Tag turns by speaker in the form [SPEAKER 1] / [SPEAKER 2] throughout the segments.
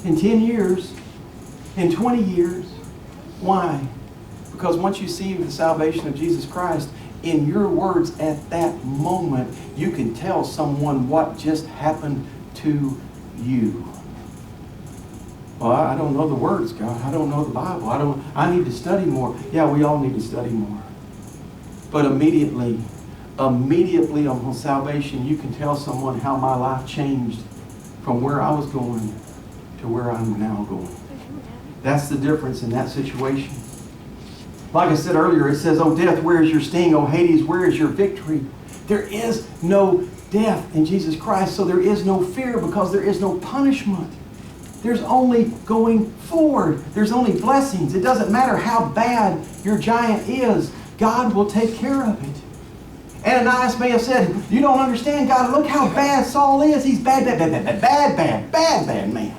[SPEAKER 1] in 10 years, in 20 years. Why? Because once you see the salvation of Jesus Christ, in your words at that moment, you can tell someone what just happened to you. Well, I don't know the words, God. I don't know the Bible. I need to study more. Yeah, we all need to study more. But immediately on salvation, you can tell someone how my life changed from where I was going to where I'm now going. That's the difference in that situation. Like I said earlier, it says, "Oh death, where is your sting? Oh Hades, where is your victory?" There is no death in Jesus Christ, so there is no fear because there is no punishment. There's only going forward. There's only blessings. It doesn't matter how bad your giant is. God will take care of it. Ananias may have said, "You don't understand, God. Look how bad Saul is. He's bad man."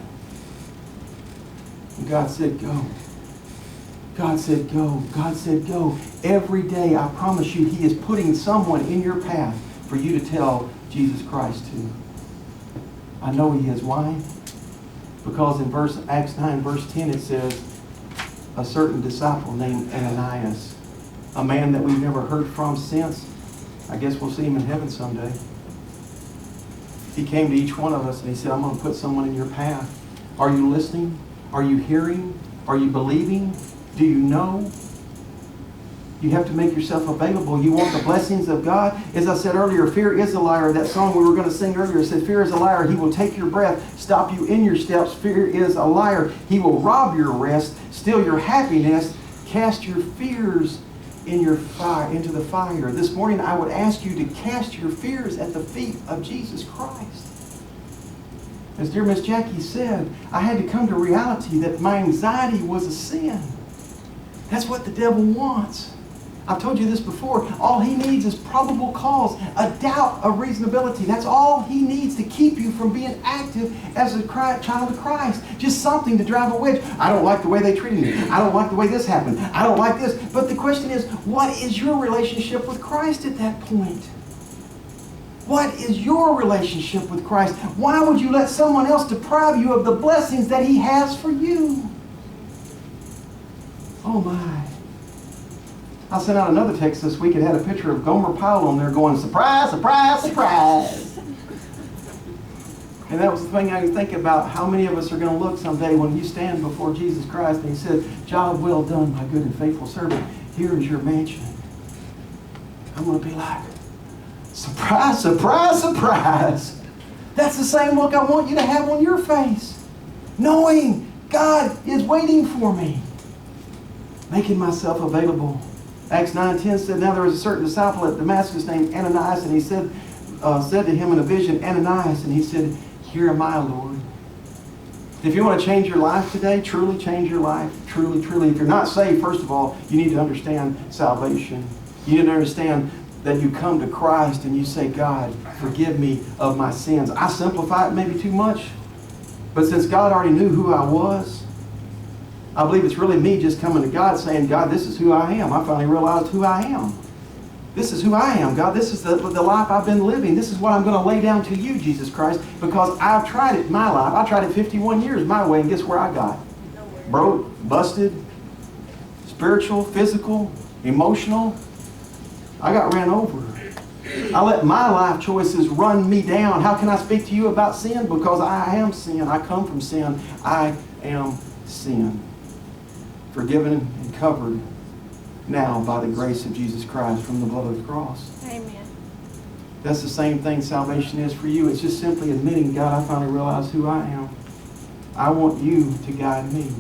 [SPEAKER 1] And God said, "Go." God said, "Go." God said, "Go." Every day, I promise you, He is putting someone in your path for you to tell Jesus Christ to. I know He is. Why? Because in Acts 9, verse 10, it says, a certain disciple named Ananias, a man that we've never heard from since. I guess we'll see him in heaven someday. He came to each one of us and he said, "I'm going to put someone in your path. Are you listening? Are you hearing? Are you believing? Do you know?" You have to make yourself available. You want the blessings of God. As I said earlier, fear is a liar. That song we were going to sing earlier said, "Fear is a liar. He will take your breath, stop you in your steps. Fear is a liar. He will rob your rest, steal your happiness, cast your fears into the fire." This morning I would ask you to cast your fears at the feet of Jesus Christ. As dear Miss Jackie said, I had to come to reality that my anxiety was a sin. That's what the devil wants. I've told you this before. All he needs is probable cause, a doubt of reasonability. That's all he needs to keep you from being active as a child of Christ. Just something to drive a wedge. I don't like the way they treated me. I don't like the way this happened. I don't like this. But the question is, what is your relationship with Christ at that point? What is your relationship with Christ? Why would you let someone else deprive you of the blessings that He has for you? Oh my. I sent out another text this week. It had a picture of Gomer Pyle on there going, "Surprise, surprise, surprise." And that was the thing I was thinking about, how many of us are going to look someday when you stand before Jesus Christ and He said, "Job well done, my good and faithful servant. Here is your mansion." I'm going to be like, surprise, surprise, surprise. That's the same look I want you to have on your face. Knowing God is waiting for me. Making myself available. Acts 9:10 said, "Now there was a certain disciple at Damascus named Ananias, and he said to him in a vision, 'Ananias,' and he said, 'Here am I, Lord.'" If you want to change your life today, truly change your life, truly. If you're not saved, first of all, you need to understand salvation. You need to understand that you come to Christ and you say, "God, forgive me of my sins." I simplify it maybe too much, but since God already knew who I was, I believe it's really me just coming to God saying, "God, this is who I am. I finally realized who I am. This is who I am, God. This is the life I've been living. This is what I'm going to lay down to you, Jesus Christ, because I've tried it in my life. I tried it 51 years my way, and guess where I got? Broke, busted, spiritual, physical, emotional. I got ran over. I let my life choices run me down. How can I speak to you about sin? Because I am sin. I come from sin. I am sin. Forgiven and covered now by the grace of Jesus Christ from the blood of the cross.
[SPEAKER 2] Amen.
[SPEAKER 1] That's the same thing salvation is for you. It's just simply admitting, "God, I finally realize who I am. I want you to guide me."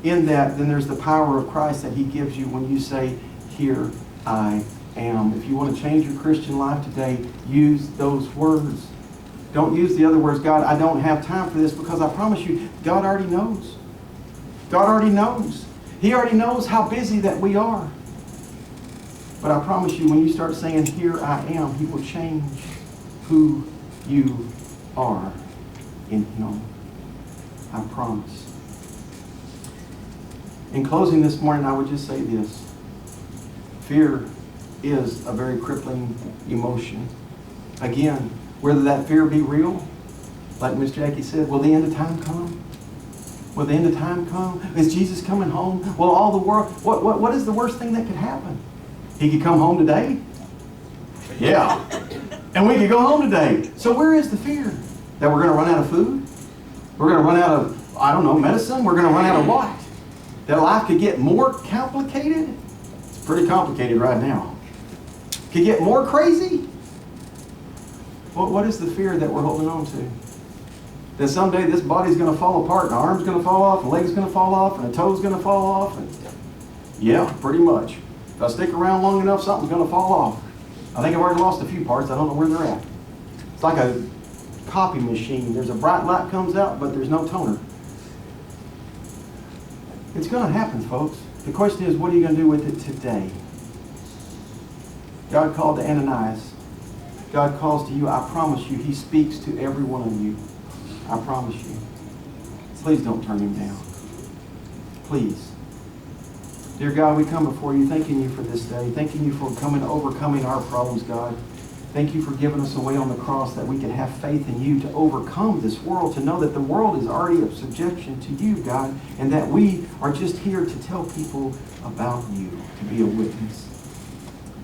[SPEAKER 1] In that, then there's the power of Christ that He gives you when you say, "Here I am." If you want to change your Christian life today, use those words. Don't use the other words, "God, I don't have time for this," because I promise you, God already knows. God already knows. He already knows how busy that we are. But I promise you, when you start saying, "Here I am," He will change who you are in Him. I promise. In closing this morning, I would just say this. Fear is a very crippling emotion. Again, whether that fear be real Like Miss Jackie said, will the end of time come? Will the end of time come? Is Jesus coming home? Will all the world, what is the worst thing that could happen? He could come home today? Yeah. And we could go home today. So where is the fear? That we're going to run out of food? We're going to run out of, I don't know, medicine? We're going to run out of what? That life could get more complicated? It's pretty complicated right now. Could get more crazy? What is the fear that we're holding on to? That someday this body's going to fall apart, and an arm's going to fall off, and a leg's going to fall off, and a toe's going to fall off. And yeah, pretty much. If I stick around long enough, something's going to fall off. I think I've already lost a few parts. I don't know where they're at. It's like a copy machine. There's a bright light comes out, but there's no toner. It's going to happen, folks. The question is, what are you going to do with it today? God called to Ananias. God calls to you. I promise you, He speaks to every one of you. I promise you. Please don't turn Him down. Please. Dear God, we come before you, thanking you for this day, thanking you for overcoming our problems, God. Thank you for giving us a way on the cross that we can have faith in you to overcome this world, to know that the world is already of subjection to you, God, and that we are just here to tell people about you, to be a witness.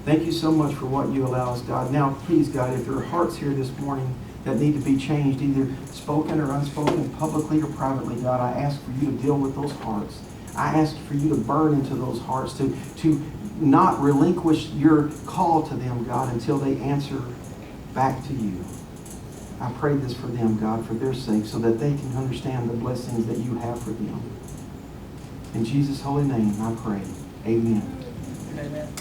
[SPEAKER 1] Thank you so much for what you allow us, God. Now, please, God, if there are hearts here this morning that need to be changed, either spoken or unspoken, publicly or privately, God, I ask for you to deal with those hearts. I ask for you to burn into those hearts, to not relinquish your call to them, God, until they answer back to you. I pray this for them, God, for their sake, so that they can understand the blessings that you have for them. In Jesus' holy name, I pray. Amen.
[SPEAKER 2] Amen.